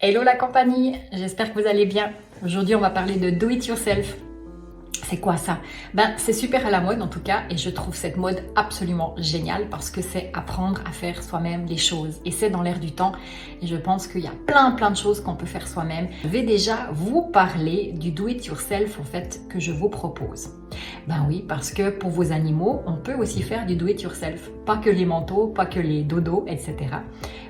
Hello la compagnie, j'espère que vous allez bien. Aujourd'hui, on va parler de do it yourself. C'est quoi ça? C'est super à la mode en tout cas et je trouve cette mode absolument géniale parce que c'est apprendre à faire soi-même les choses et c'est dans l'air du temps et je pense qu'il y a plein de choses qu'on peut faire soi-même. Je vais déjà vous parler du do it yourself en fait que je vous propose. Oui, parce que pour vos animaux, on peut aussi faire du do it yourself. Pas que les manteaux, pas que les dodos, etc.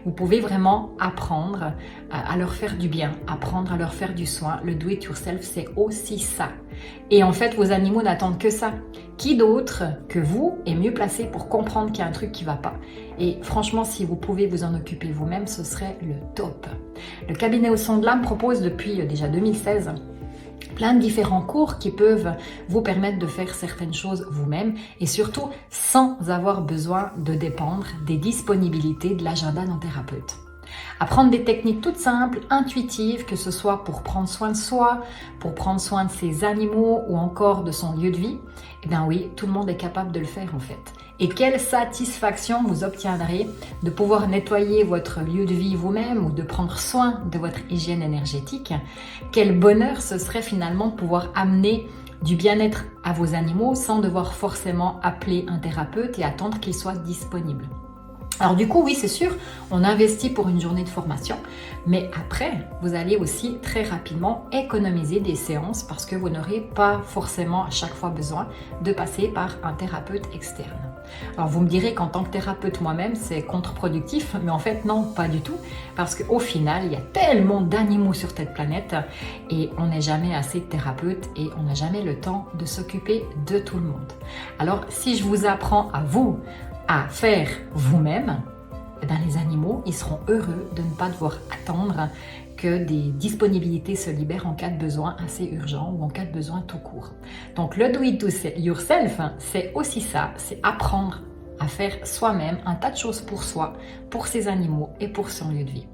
Vous pouvez vraiment apprendre à leur faire du bien, apprendre à leur faire du soin. Le do it yourself, c'est aussi ça. Et en fait, vos animaux n'attendent que ça. Qui d'autre que vous est mieux placé pour comprendre qu'il y a un truc qui ne va pas? Et franchement, si vous pouvez vous en occuper vous-même, ce serait le top. Le cabinet au son de l'âme propose depuis déjà 2016 plein de différents cours qui peuvent vous permettre de faire certaines choses vous-même et surtout sans avoir besoin de dépendre des disponibilités de l'agenda d'un thérapeute. Apprendre des techniques toutes simples, intuitives, que ce soit pour prendre soin de soi, pour prendre soin de ses animaux ou encore de son lieu de vie, oui, tout le monde est capable de le faire en fait. Et quelle satisfaction vous obtiendrez de pouvoir nettoyer votre lieu de vie vous-même ou de prendre soin de votre hygiène énergétique. Quel bonheur ce serait finalement de pouvoir amener du bien-être à vos animaux sans devoir forcément appeler un thérapeute et attendre qu'il soit disponible. Alors du coup, oui, c'est sûr, on investit pour une journée de formation, mais après, vous allez aussi très rapidement économiser des séances parce que vous n'aurez pas forcément à chaque fois besoin de passer par un thérapeute externe. Alors vous me direz qu'en tant que thérapeute moi-même, c'est contre-productif, mais en fait non, pas du tout, parce qu'au final, il y a tellement d'animaux sur cette planète et on n'est jamais assez de thérapeutes et on n'a jamais le temps de s'occuper de tout le monde. Alors si je vous apprends à vous, à faire vous-même, les animaux, ils seront heureux de ne pas devoir attendre que des disponibilités se libèrent en cas de besoin assez urgent ou en cas de besoin tout court. Donc le do it yourself, c'est aussi ça, c'est apprendre à faire soi-même un tas de choses pour soi, pour ses animaux et pour son lieu de vie.